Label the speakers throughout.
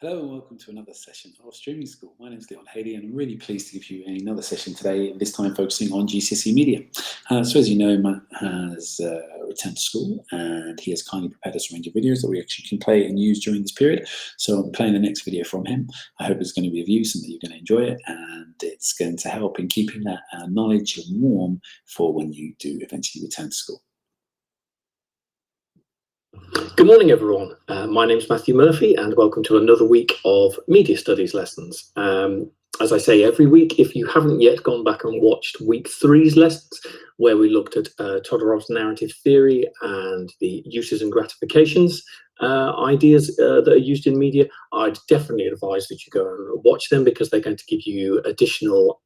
Speaker 1: Hello and welcome to another session of Streaming School. My name is Leon Haley and I'm really pleased to give you another session today, this time focusing on GCSE media. So as you know, Matt has returned to school and he has kindly prepared us a range of videos that we actually can play and use during this period. So I'm playing the next video from him. I hope it's going to be of use and that you're going to enjoy it, and it's going to help in keeping that knowledge warm for when you do eventually return to school.
Speaker 2: Good morning, everyone. My name is Matthew Murphy and welcome to another week of Media Studies lessons. As I say every week, if you haven't yet gone back and watched week 3's lessons, where we looked at Todorov's narrative theory and the uses and gratifications ideas that are used in media, I'd definitely advise that you go and watch them because they're going to give you additional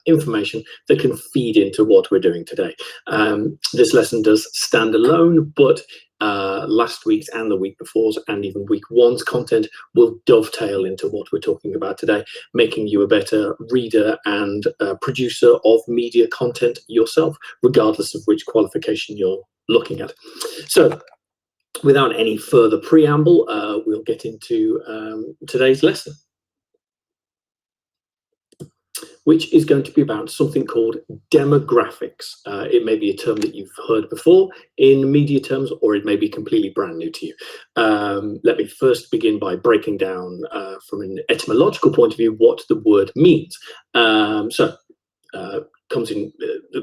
Speaker 2: information that can feed into what we're doing today. This lesson does stand alone, but last week's and the week before's and even week 1's content will dovetail into what we're talking about today, making you a better reader and producer of media content yourself, regardless of which qualification you're looking at. So without any further preamble, we'll get into today's lesson, which is going to be about something called demographics. It may be a term that you've heard before in media terms, or it may be completely brand new to you. Let me first begin by breaking down from an etymological point of view what the word means. The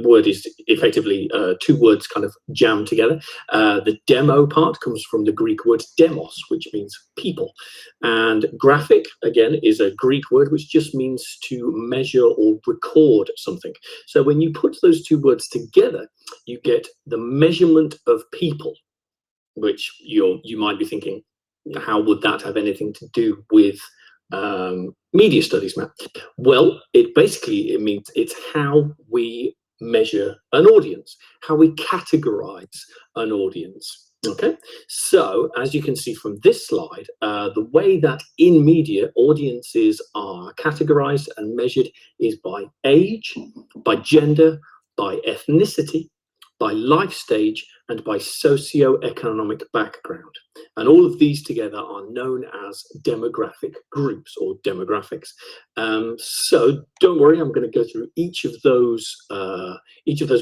Speaker 2: word is effectively two words kind of jammed together. The demo part comes from the Greek word demos, which means people. And graphic, again, is a Greek word which just means to measure or record something. So when you put those two words together, you get the measurement of people, which you might be thinking, how would that have anything to do with media studies, Matt? Well, it means it's how we measure an audience, how we categorize an audience. Okay, so as you can see from this slide, the way that in media audiences are categorized and measured is by age, by gender, by ethnicity, by life stage, and by socioeconomic background. And all of these together are known as demographic groups or demographics. So don't worry, I'm going to go through each of those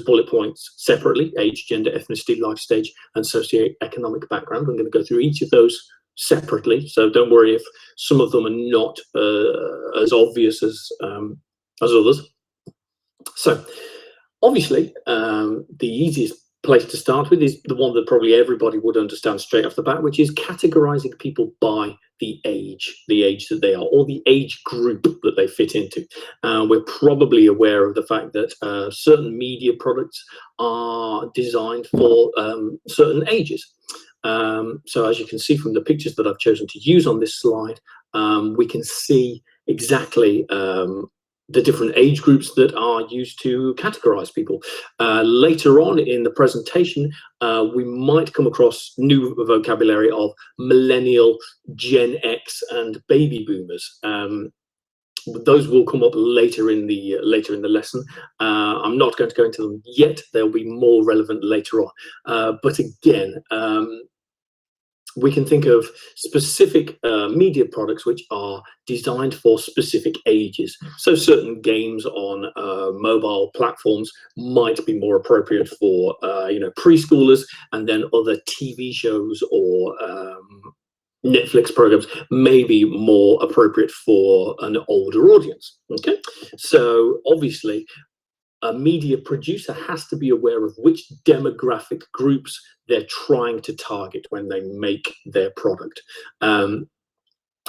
Speaker 2: bullet points separately: age, gender, ethnicity, life stage, and socioeconomic background. I'm going to go through each of those separately. So don't worry if some of them are not as obvious as others. So obviously, the easiest place to start with is the one that probably everybody would understand straight off the bat, which is categorizing people by the age that they are, or the age group that they fit into. We're probably aware of the fact that certain media products are designed for certain ages. So as you can see from the pictures that I've chosen to use on this slide, we can see exactly the different age groups that are used to categorize people. Later on in the presentation, we might come across new vocabulary of millennial, Gen X, and baby boomers. Those will come up later in the lesson. I'm not going to go into them yet. They'll be more relevant later on. But again, we can think of specific media products which are designed for specific ages. So certain games on mobile platforms might be more appropriate for preschoolers, and then other TV shows or Netflix programs may be more appropriate for an older audience. Okay, so obviously a media producer has to be aware of which demographic groups they're trying to target when they make their product. And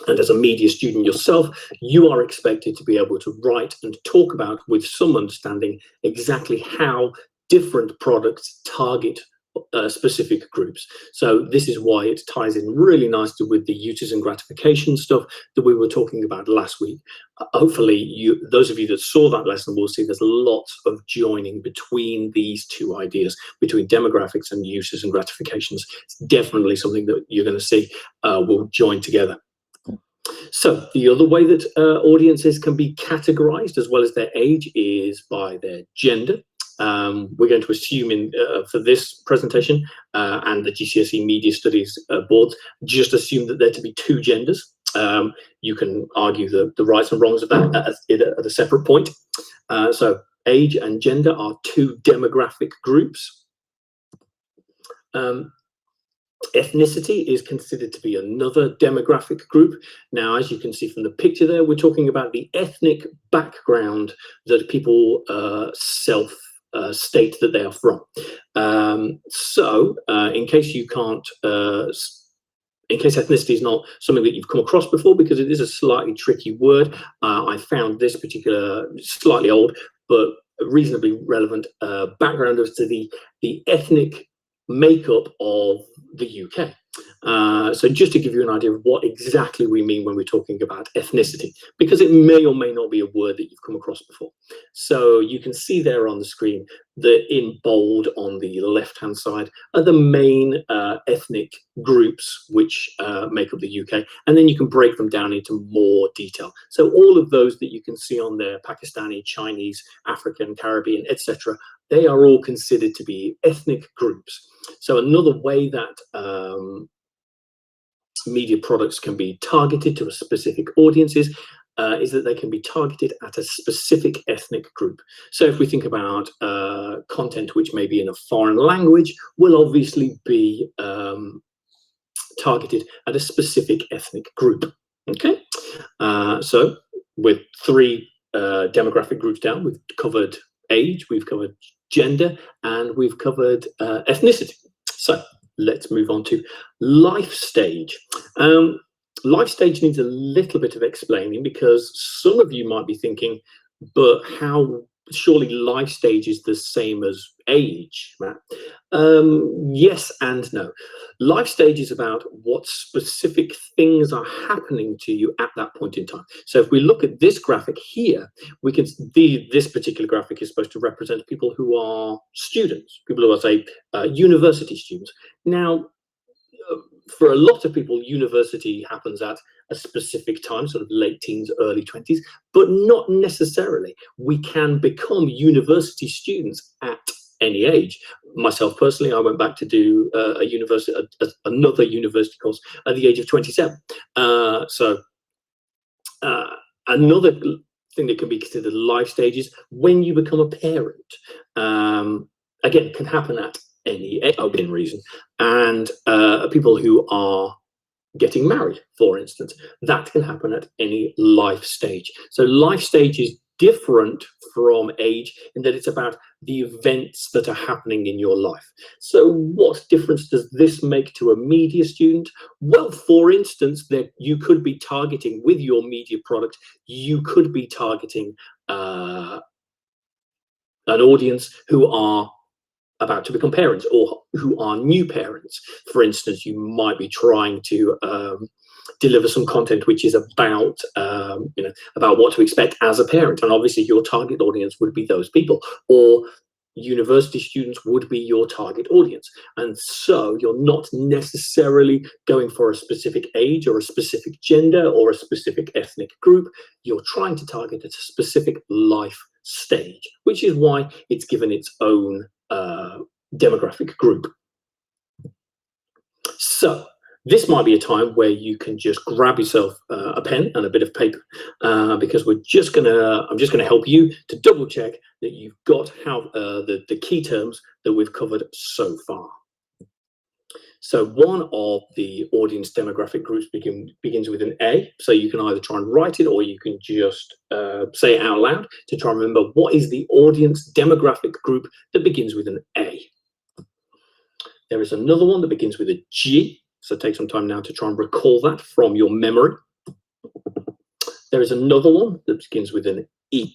Speaker 2: as a media student yourself, you are expected to be able to write and talk about with some understanding exactly how different products target specific groups. So this is why it ties in really nicely with the uses and gratification stuff that we were talking about last week. Hopefully those of you that saw that lesson will see there's lots of joining between these two ideas, between demographics and uses and gratifications. It's definitely something that you're going to see will join together. So the other way that audiences can be categorized as well as their age is by their gender. We're going to assume for this presentation and the GCSE Media Studies boards, just assume that there to be two genders. You can argue the rights and wrongs of that at a separate point. So age and gender are two demographic groups. Ethnicity is considered to be another demographic group. Now, as you can see from the picture there, we're talking about the ethnic background that people state that they are from. In case you can't, in case ethnicity is not something that you've come across before, because it is a slightly tricky word, I found this particular, slightly old, but reasonably relevant background as to the ethnic makeup of the UK. So just to give you an idea of what exactly we mean when we're talking about ethnicity, because it may or may not be a word that you've come across before. So you can see there on the screen that in bold on the left-hand side are the main ethnic groups which make up the UK, and then you can break them down into more detail. So all of those that you can see on there, Pakistani, Chinese, African, Caribbean, etc., they are all considered to be ethnic groups. So another way that media products can be targeted to a specific audiences is that they can be targeted at a specific ethnic group. So if we think about content which may be in a foreign language, will obviously be targeted at a specific ethnic group. Okay, so with three demographic groups down, we've covered age, we've covered gender, and we've covered ethnicity. So let's move on to life stage. Life stage needs a little bit of explaining, because some of you might be thinking, but how, surely life stage is the same as age, Matt? Yes and no. Life stage is about what specific things are happening to you at that point in time. So if we look at this graphic here, we can this particular graphic is supposed to represent people who are students, people who are, say, university students. Now, for a lot of people, university happens at a specific time, sort of late teens, early 20s, but not necessarily. We can become university students at any age. Myself personally, I went back to do another university course at the age of 27. Another thing that can be considered life stages, when you become a parent, again, can happen at any within reason, and people who are getting married, for instance, that can happen at any life stage. So life stage is different from age in that it's about the events that are happening in your life. So what difference does this make to a media student? Well, for instance, that you could be targeting with your media product, you could be targeting an audience who are about to become parents or who are new parents. For instance, you might be trying to deliver some content which is about about what to expect as a parent, and obviously your target audience would be those people, or university students would be your target audience. And so you're not necessarily going for a specific age or a specific gender or a specific ethnic group. You're trying to target at a specific life stage, which is why it's given its own demographic group. So this might be a time where you can just grab yourself a pen and a bit of paper, because I'm just gonna help you to double check that you've got how the key terms that we've covered so far. So one of the audience demographic groups begins with an A. So you can either try and write it, or you can just say it out loud to try and remember what is the audience demographic group that begins with an A. There is another one that begins with a G. So take some time now to try and recall that from your memory. There is another one that begins with an E.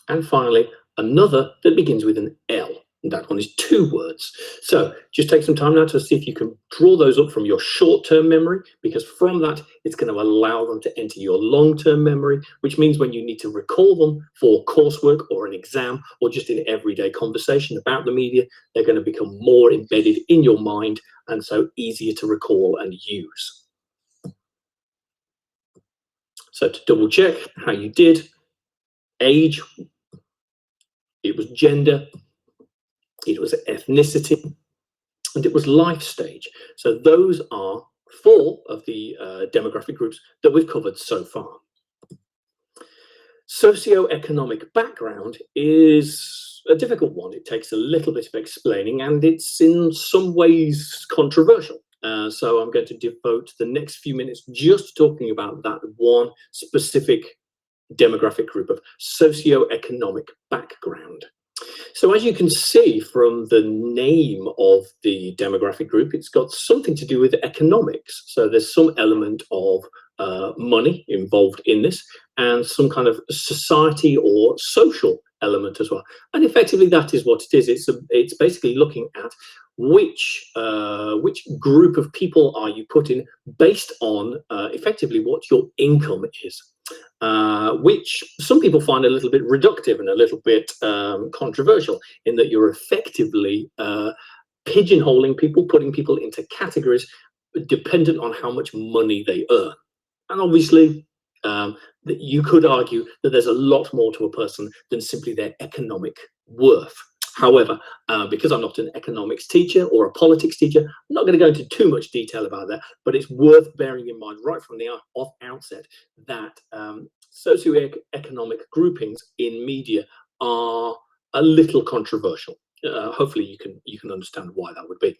Speaker 2: And finally, another that begins with an L. And that one is 2 words. So just take some time now to see if you can draw those up from your short-term memory, because from that, it's going to allow them to enter your long-term memory, which means when you need to recall them for coursework or an exam or just in everyday conversation about the media, they're going to become more embedded in your mind and so easier to recall and use. So to double check how you did, age, it was gender, it was ethnicity, and it was life stage. So those are 4 of the demographic groups that we've covered so far. Socioeconomic background is a difficult one. It takes a little bit of explaining, and it's in some ways controversial. So I'm going to devote the next few minutes just talking about that one specific demographic group of socioeconomic background. So as you can see from the name of the demographic group, it's got something to do with economics. So there's some element of money involved in this, and some kind of society or social element as well. And effectively, that is what it is. It's basically looking at which group of people are you putting based on effectively what your income is. Which some people find a little bit reductive and a little bit controversial, in that you're effectively pigeonholing people, putting people into categories dependent on how much money they earn. And obviously, you could argue that there's a lot more to a person than simply their economic worth. However, because I'm not an economics teacher or a politics teacher, I'm not going to go into too much detail about that, but it's worth bearing in mind right from the outset that socioeconomic groupings in media are a little controversial. Hopefully you can understand why that would be.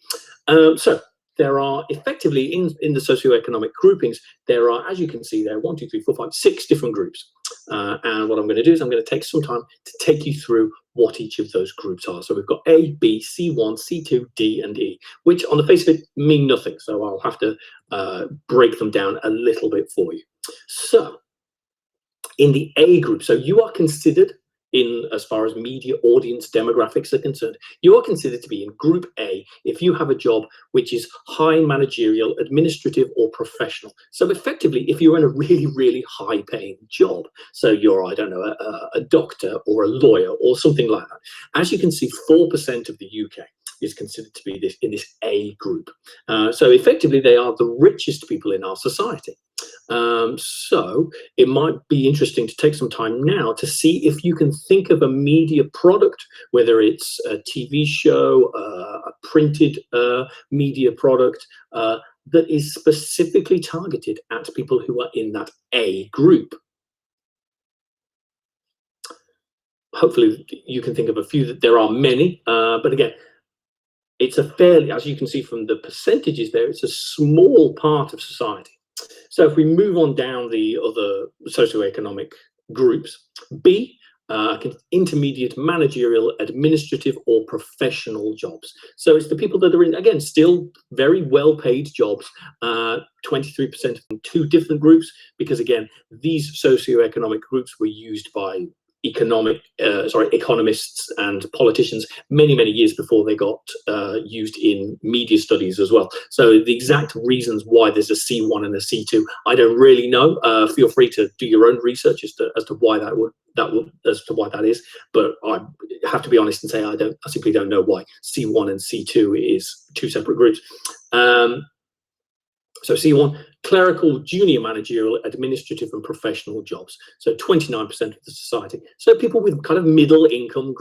Speaker 2: So there are effectively in the socioeconomic groupings, there are, as you can see there, 1, 2, 3, 4, 5, 6 different groups. And what I'm going to do is I'm going to take some time to take you through what each of those groups are. So we've got A, B, C1, C2, D, and E, which on the face of it mean nothing. So I'll have to break them down a little bit for you. So in the A group, so you are considered, in as far as media audience demographics are concerned, you are considered to be in group A if you have a job which is high managerial, administrative, or professional. So effectively, if you're in a really, really high paying job, so you're, I don't know, a doctor or a lawyer or something like that. As you can see, 4% of the UK is considered to be in this A group. So effectively, they are the richest people in our society. So it might be interesting to take some time now to see if you can think of a media product, whether it's a TV show, a printed media product, that is specifically targeted at people who are in that A group. Hopefully you can think of a few. That there are many, but again, it's a fairly, as you can see from the percentages there, it's a small part of society. So if we move on down the other socioeconomic groups, B, intermediate, managerial, administrative, or professional jobs. So it's the people that are in, again, still very well-paid jobs, 23% from 2 different groups, because again, these socioeconomic groups were used by economists and politicians many years before they got used in media studies as well. So the exact reasons why there's a C1 and a C2, I don't really know. Feel free to do your own research as to why that is. But I have to be honest and say I simply don't know why C1 and C2 is 2 separate groups. So C1, clerical, junior managerial, administrative, and professional jobs. So 29% of the society. So people with kind of middle income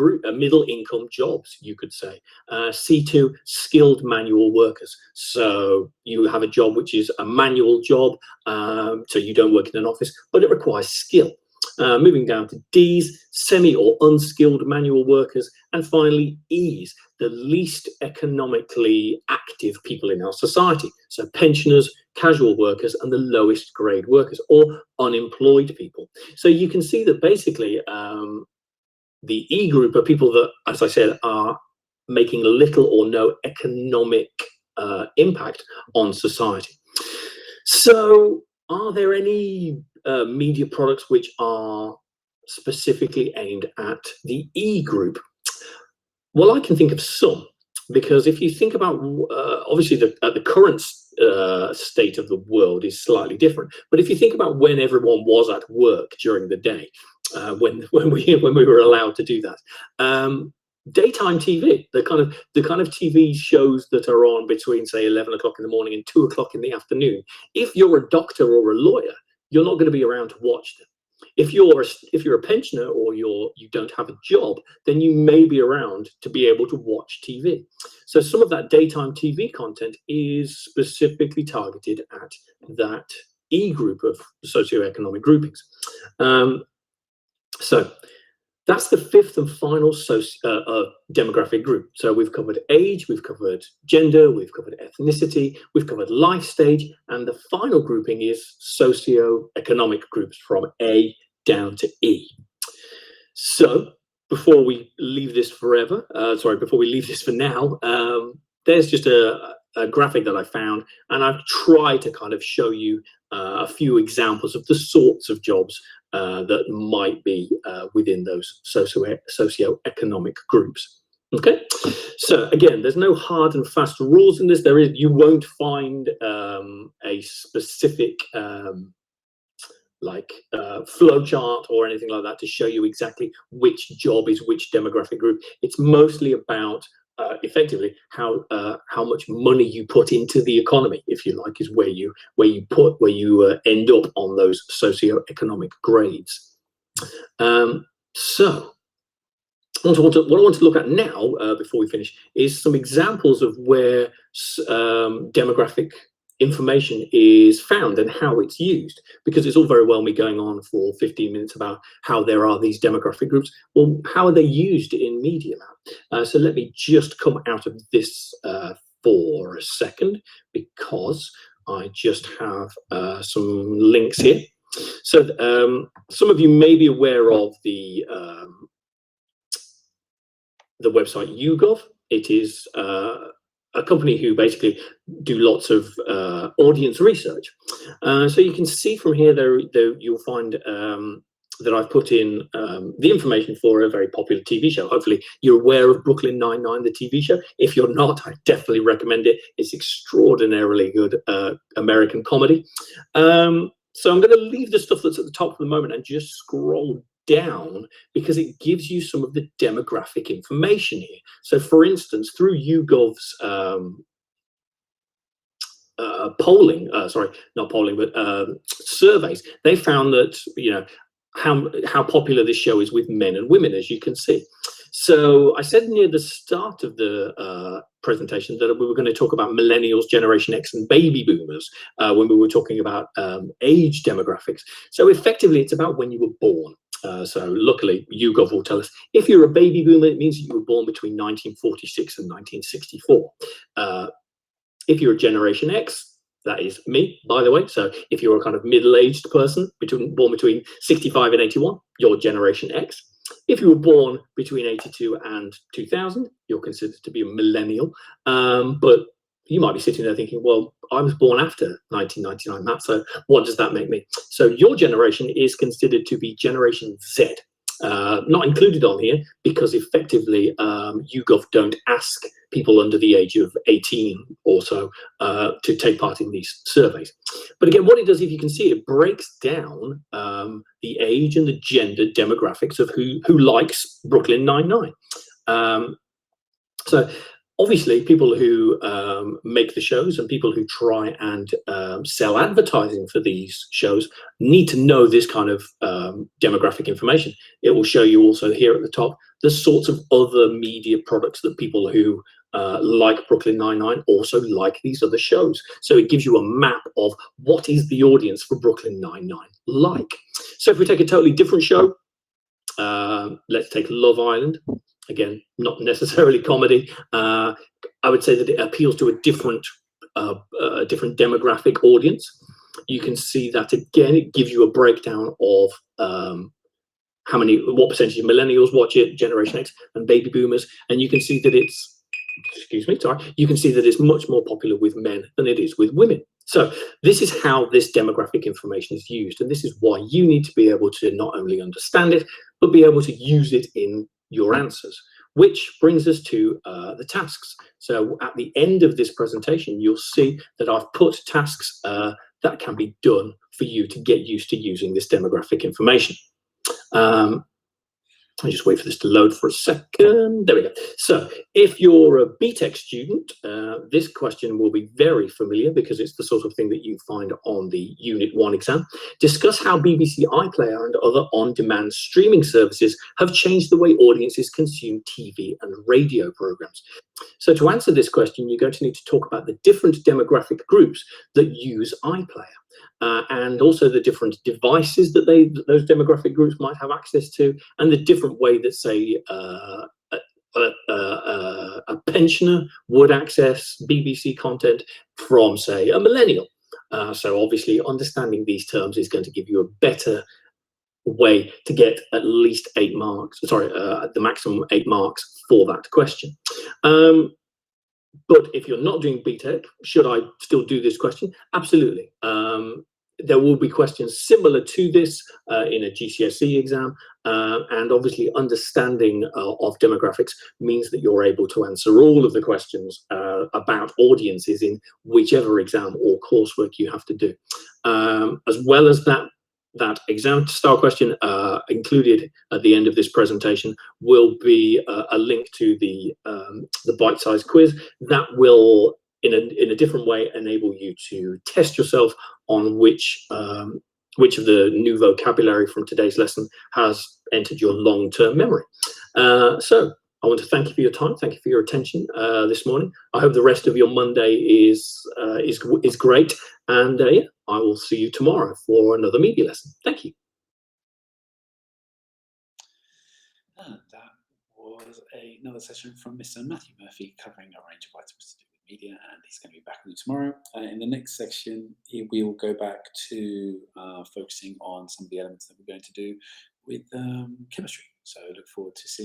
Speaker 2: jobs, you could say. C2, skilled manual workers. So you have a job which is a manual job, so you don't work in an office, but it requires skill. Moving down to D's, semi or unskilled manual workers, and finally E's, the least economically active people in our society. So pensioners, casual workers, and the lowest grade workers, or unemployed people. So you can see that basically the E group are people that, as I said, are making little or no economic impact on society. So are there any media products which are specifically aimed at the E group? Well, I can think of some, because if you think about, obviously the current state of the world is slightly different, but if you think about when everyone was at work during the day, when we were allowed to do that, daytime TV, the kind of TV shows that are on between, say, 11 o'clock in the morning and 2 o'clock in the afternoon. If you're a doctor or a lawyer, you're not going to be around to watch them. If you're a pensioner or you don't have a job, then you may be around to be able to watch TV. So some of that daytime TV content is specifically targeted at that E group of socioeconomic groupings. So that's the fifth and final demographic group. So we've covered age, we've covered gender, we've covered ethnicity, we've covered life stage, and the final grouping is socioeconomic groups from A down to E. So before we leave this forever, before we leave this for now, there's just a graphic that I found, and I've tried to kind of show you a few examples of the sorts of jobs that might be within those socioeconomic groups. Okay, so again, there's no hard and fast rules in this. You won't find a specific flow chart or anything like that to show you exactly which job is which demographic group. It's mostly about effectively how much money you put into the economy, if you like, is where you end up on those socioeconomic grades. So what I want to look at now, before we finish, is some examples of where demographic information is found and how it's used, because it's all very well me going on for 15 minutes about how there are these demographic groups. Well, how are they used in Media Lab? So let me just come out of this for a second, because I just have some links here. So some of you may be aware of the website YouGov. It is a company who basically do lots of audience research. So you can see from here, you'll find that I've put in the information for a very popular TV show. Hopefully you're aware of Brooklyn Nine-Nine, the TV show. If you're not, I definitely recommend it. It's extraordinarily good American comedy. So I'm going to leave the stuff that's at the top for the moment and just scroll down, because it gives you some of the demographic information here. So for instance, through YouGov's surveys, they found that how popular this show is with men and women, as you can see. So I said near the start of the presentation that we were going to talk about millennials, Generation X, and baby boomers when we were talking about age demographics. So effectively, it's about when you were born. So luckily, YouGov will tell us if you're a baby boomer, it means that you were born between 1946 and 1964. If you're a Generation X, that is me, by the way. So if you're a kind of middle-aged person born between 65 and 81, you're Generation X. If you were born between 82 and 2000, you're considered to be a millennial. But you might be sitting there thinking, well, I was born after 1999, Matt, so what does that make me? So your generation is considered to be Generation Z. Not included on here because effectively YouGov don't ask people under the age of 18 or so to take part in these surveys. But again, what it does, if you can see, it breaks down the age and the gender demographics of who likes Brooklyn Nine-Nine. So obviously, people who make the shows and people who try and sell advertising for these shows need to know this kind of demographic information. It will show you also here at the top the sorts of other media products that people who like Brooklyn Nine-Nine also like these other shows. So it gives you a map of what is the audience for Brooklyn Nine-Nine like. So if we take a totally different show, let's take Love Island. Again, not necessarily comedy. I would say that it appeals to a different demographic audience. You can see that again. It gives you a breakdown of what percentage of millennials watch it, Generation X, and baby boomers, and you can see that it's. You can see that it's much more popular with men than it is with women. So this is how this demographic information is used, and this is why you need to be able to not only understand it, but be able to use it in your answers, which brings us to the tasks. So at the end of this presentation, you'll see that I've put tasks that can be done for you to get used to using this demographic information. I just wait for this to load for a second. There we go. So if you're a BTEC student, this question will be very familiar because it's the sort of thing that you find on the Unit 1 exam. Discuss how BBC iPlayer and other on-demand streaming services have changed the way audiences consume TV and radio programs. So to answer this question, you're going to need to talk about the different demographic groups that use iPlayer. And also the different devices that those demographic groups might have access to, and the different way that, say, a pensioner would access BBC content from, say, a millennial. So obviously understanding these terms is going to give you a better way to get at least 8 marks, the maximum 8 marks for that question. But if you're not doing BTEC, should I still do this question? Absolutely. There will be questions similar to this in a GCSE exam, and obviously understanding of demographics means that you're able to answer all of the questions about audiences in whichever exam or coursework you have to do. As well as that exam style question included at the end of this presentation will be a link to the bite-sized quiz that will, in a different way, enable you to test yourself on which of the new vocabulary from today's lesson has entered your long-term memory. So I want to thank you for your time. Thank you for your attention this morning. I hope the rest of your Monday is great. And yeah, I will see you tomorrow for another media lesson. Thank you.
Speaker 1: And that was another session from Mr. Matthew Murphy covering a range of items to do with media, and he's going to be back with you tomorrow. In the next section, we will go back to focusing on some of the elements that we're going to do with chemistry. So I look forward to seeing